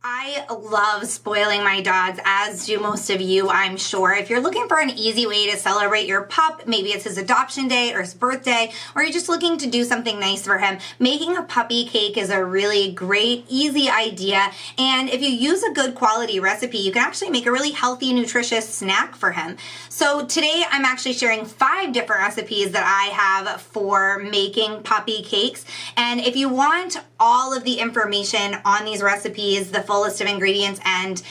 I love spoiling my dogs, as do most of you, I'm sure. If you're looking for an easy way to celebrate your pup, maybe it's his adoption day or his birthday, or you're just looking to do something nice for him, making a puppy cake is a really great, easy idea. And if you use a good quality recipe, you can actually make a really healthy, nutritious snack for him. So today I'm actually sharing 5 different recipes that I have for making puppy cakes. And if you want all of the information on these recipes, the full list of ingredients, and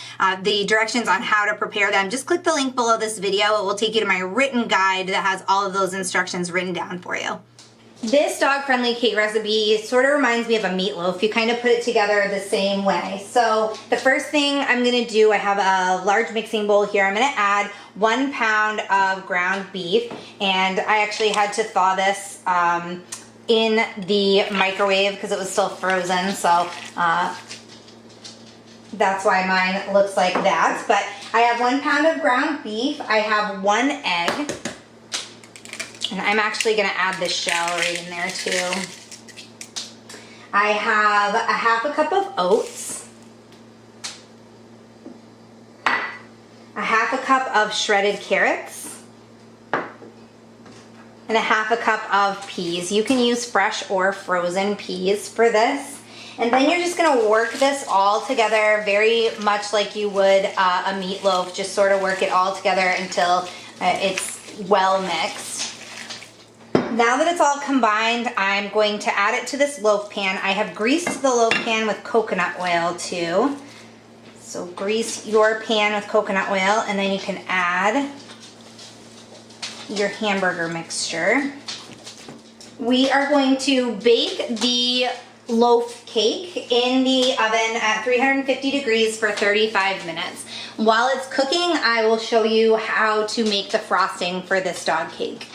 the directions on how to prepare them, just click the link below this video. It will take you to my written guide that has all of those instructions written down for you. This dog-friendly cake recipe sort of reminds me of a meatloaf. You kind of put it together the same way. So the first thing I'm gonna do, I have a large mixing bowl here. I'm gonna add 1 pound of ground beef, and I actually had to thaw this in the microwave because it was still frozen, so that's why mine looks like that. But I have 1 pound of ground beef. I have 1 egg. And I'm actually gonna add the shell right in there too. I have a 1/2 cup of oats. A 1/2 cup of shredded carrots. And a 1/2 cup of peas. You can use fresh or frozen peas for this. And then you're just gonna work this all together very much like you would a meatloaf. Just sort of work it all together until it's well mixed. Now that it's all combined, I'm going to add it to this loaf pan. I have greased the loaf pan with coconut oil too. So grease your pan with coconut oil, and then you can add your hamburger mixture. We are going to bake the loaf cake in the oven at 350 degrees for 35 minutes. While it's cooking, I will show you how to make the frosting for this dog cake.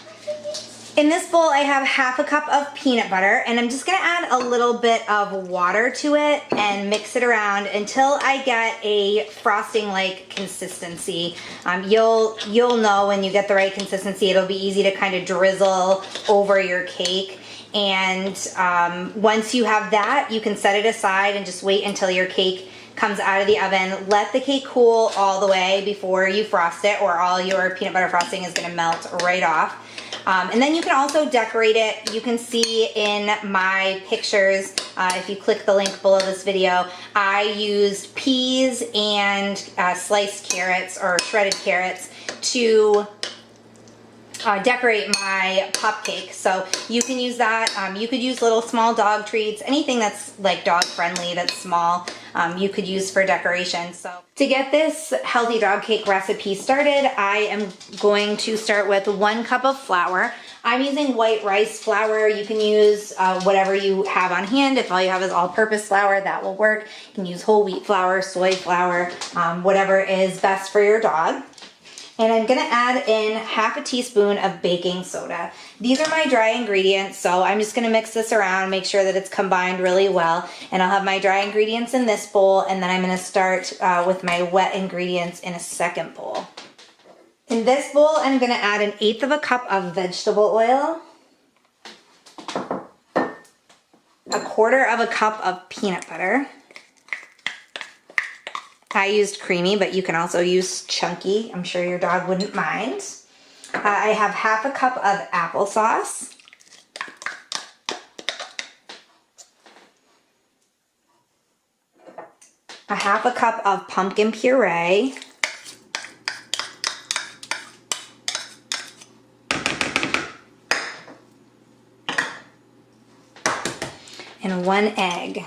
In this bowl, I have 1/2 cup of peanut butter, and I'm just gonna add a little bit of water to it and mix it around until I get a frosting-like consistency. You'll know when you get the right consistency. It'll be easy to kind of drizzle over your cake. And once you have that, you can set it aside and just wait until your cake comes out of the oven. Let the cake cool all the way before you frost it, or all your peanut butter frosting is gonna melt right off. And then you can also decorate it. You can see in my pictures, if you click the link below this video, I used peas and sliced carrots or shredded carrots to decorate my pup cake. So you can use that. You could use little small dog treats, anything that's like dog friendly, that's small, you could use for decoration. So to get this healthy dog cake recipe started, I am going to start with 1 cup of flour. I'm using white rice flour. You can use whatever you have on hand. If all you have is all-purpose flour, that will work. You can use whole wheat flour, soy flour, whatever is best for your dog. And I'm gonna add in 1/2 teaspoon of baking soda. These are my dry ingredients, so I'm just gonna mix this around, make sure that it's combined really well. And I'll have my dry ingredients in this bowl, and then I'm gonna start with my wet ingredients in a second bowl. In this bowl, I'm gonna add 1/8 cup of vegetable oil, 1/4 cup of peanut butter. I used creamy, but you can also use chunky. I'm sure your dog wouldn't mind. I have 1/2 cup of applesauce. A 1/2 cup of pumpkin puree. And 1 egg.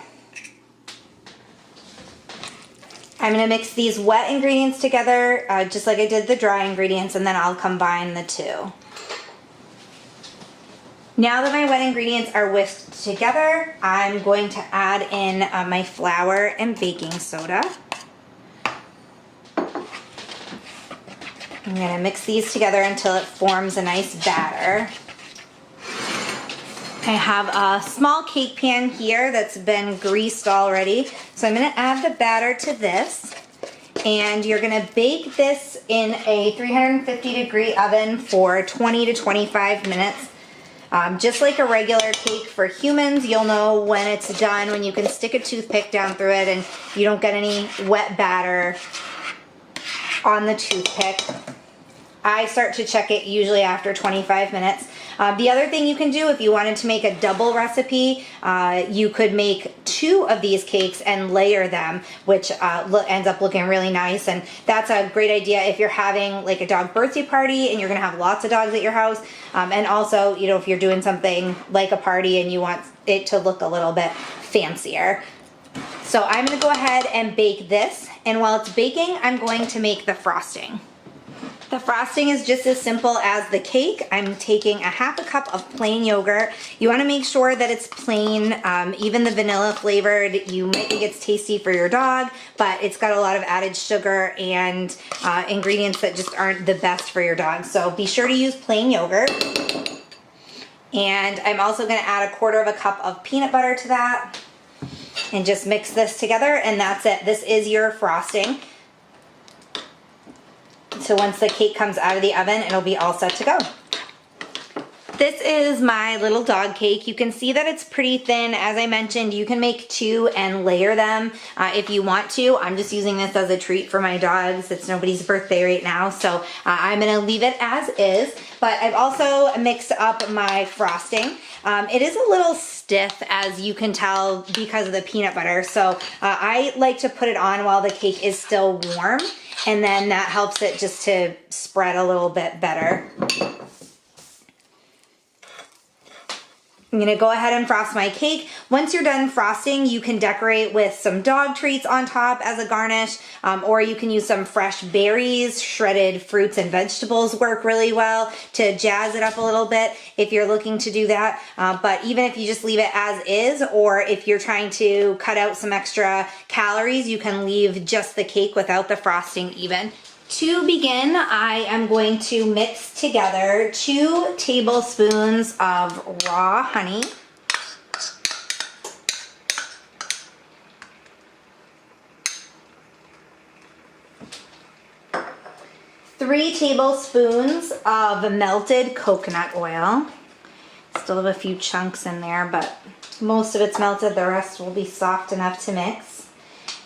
I'm gonna mix these wet ingredients together, just like I did the dry ingredients, and then I'll combine the two. Now that my wet ingredients are whisked together, I'm going to add in my flour and baking soda. I'm gonna mix these together until it forms a nice batter. I have a small cake pan here that's been greased already. So I'm gonna add the batter to this, and you're gonna bake this in a 350 degree oven for 20 to 25 minutes. Just like a regular cake for humans, you'll know when it's done when you can stick a toothpick down through it and you don't get any wet batter on the toothpick. I start to check it usually after 25 minutes. The other thing you can do if you wanted to make a double recipe, you could make 2 of these cakes and layer them, which ends up looking really nice. And that's a great idea if you're having like a dog birthday party and you're gonna have lots of dogs at your house. And also, you know, if you're doing something like a party and you want it to look a little bit fancier. So I'm gonna go ahead and bake this. And while it's baking, I'm going to make the frosting. The frosting is just as simple as the cake. I'm taking a 1/2 cup of plain yogurt. You want to make sure that it's plain, even the vanilla flavored. You might think it's tasty for your dog, but it's got a lot of added sugar and ingredients that just aren't the best for your dog. So be sure to use plain yogurt. And I'm also going to add 1/4 cup of peanut butter to that and just mix this together, and that's it. This is your frosting. So once the cake comes out of the oven, it'll be all set to go. This is my little dog cake. You can see that it's pretty thin. As I mentioned, you can make 2 and layer them if you want to. I'm just using this as a treat for my dogs. It's nobody's birthday right now, so I'm gonna leave it as is. But I've also mixed up my frosting. It is a little stiff, as you can tell, because of the peanut butter. So I like to put it on while the cake is still warm, and then that helps it just to spread a little bit better. I'm gonna go ahead and frost my cake. Once you're done frosting, you can decorate with some dog treats on top as a garnish, or you can use some fresh berries. Shredded fruits and vegetables work really well to jazz it up a little bit if you're looking to do that. But even if you just leave it as is, or if you're trying to cut out some extra calories, you can leave just the cake without the frosting even. To begin, I am going to mix together 2 tablespoons of raw honey, 3 tablespoons of melted coconut oil. Still have a few chunks in there, but most of it's melted. The rest will be soft enough to mix.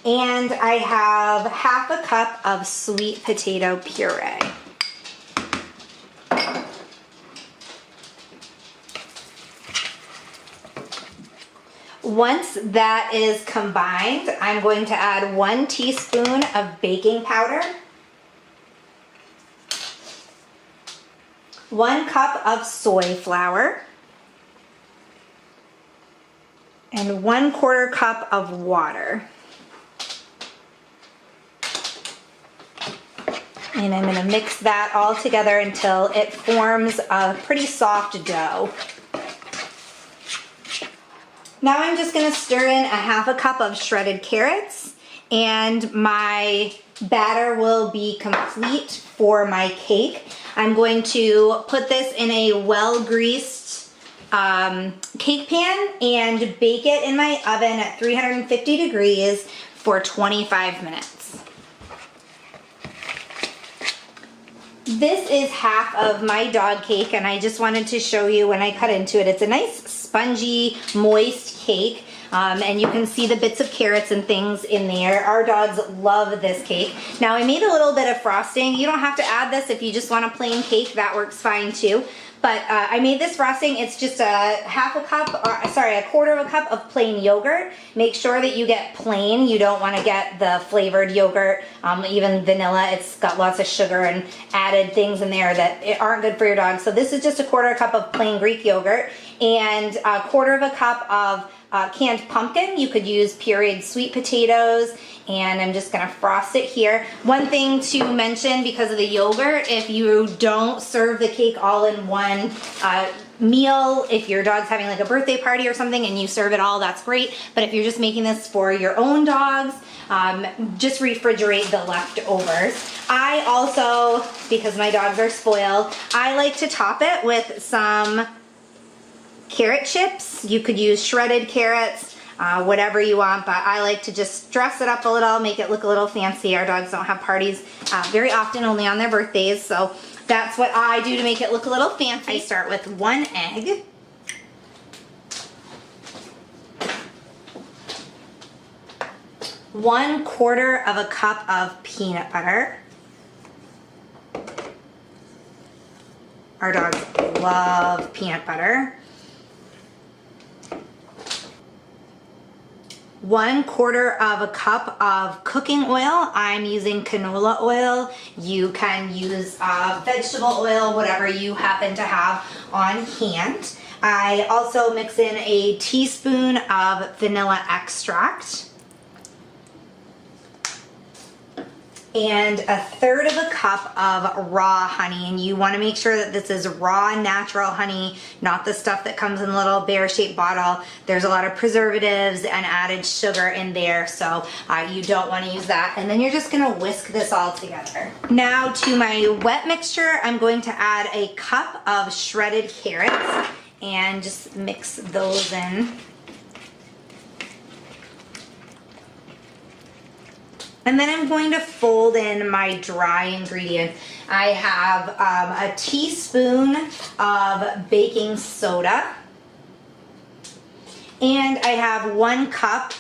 And I have 1/2 cup of sweet potato puree. Once that is combined, I'm going to add 1 teaspoon of baking powder, 1 cup of soy flour, and 1/4 cup of water. And I'm going to mix that all together until it forms a pretty soft dough. Now I'm just going to stir in 1/2 cup of shredded carrots, and my batter will be complete for my cake. I'm going to put this in a well-greased cake pan and bake it in my oven at 350 degrees for 25 minutes. This is half of my dog cake, and I just wanted to show you when I cut into it. It's a nice spongy, moist cake, and you can see the bits of carrots and things in there. Our dogs love this cake. Now I made a little bit of frosting. You don't have to add this if you just want a plain cake. That works fine too. But I made this frosting. It's just a 1/4 cup of plain yogurt. Make sure that you get plain. You don't want to get the flavored yogurt, even vanilla. It's got lots of sugar and added things in there that aren't good for your dog. So this is just a 1/4 cup of plain Greek yogurt and 1/4 cup of canned pumpkin. You could use pureed sweet potatoes, and I'm just gonna frost it here. One thing to mention because of the yogurt, if you don't serve the cake all in one meal, if your dog's having like a birthday party or something and you serve it all, that's great. But if you're just making this for your own dogs, just refrigerate the leftovers. I also, because my dogs are spoiled, I like to top it with some carrot chips. You could use shredded carrots, whatever you want, but I like to just dress it up a little, make it look a little fancy. Our dogs don't have parties very often, only on their birthdays, so that's what I do to make it look a little fancy. I start with 1 egg, 1/4 of a cup of peanut butter. Our dogs love peanut butter. 1/4 of a cup of cooking oil. I'm using canola oil. You can use vegetable oil, whatever you happen to have on hand. I also mix in a teaspoon of vanilla extract. And 1/3 of a cup of raw honey, and you want to make sure that this is raw natural honey, not the stuff that comes in a little bear-shaped bottle. There's a lot of preservatives and added sugar in there, so you don't want to use that. And then you're just going to whisk this all together. Now to my wet mixture, I'm going to add a cup of shredded carrots and just mix those in. And then I'm going to fold in my dry ingredients. I have a teaspoon of baking soda. And I have 1 cup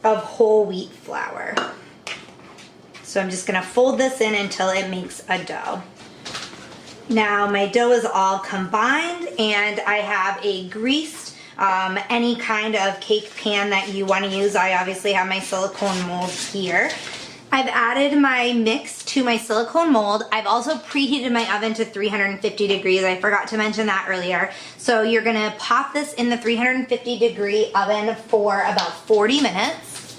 of whole wheat flour. So I'm just gonna fold this in until it makes a dough. Now my dough is all combined, and I have a greased any kind of cake pan that you want to use. I obviously have my silicone mold here. I've added my mix to my silicone mold. I've also preheated my oven to 350 degrees. I forgot to mention that earlier. So you're gonna pop this in the 350-degree oven for about 40 minutes.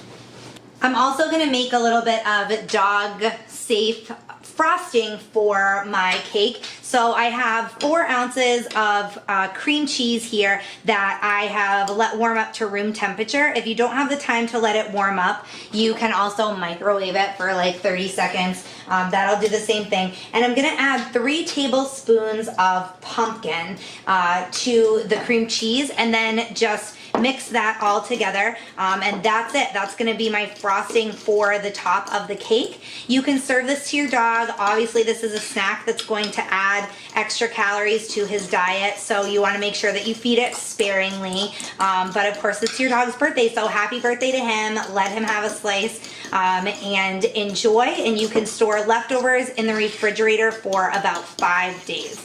I'm also gonna make a little bit of dog-safe frosting for my cake. So I have 4 ounces of cream cheese here that I have let warm up to room temperature. If you don't have the time to let it warm up, you can also microwave it for like 30 seconds. That'll do the same thing. And I'm gonna add 3 tablespoons of pumpkin to the cream cheese, and then just mix that all together, and that's it. That's gonna be my frosting for the top of the cake. You can serve this to your dog. Obviously this is a snack that's going to add extra calories to his diet, so you wanna make sure that you feed it sparingly. But of course it's your dog's birthday, so happy birthday to him. Let him have a slice and enjoy, and you can store leftovers in the refrigerator for about 5 days.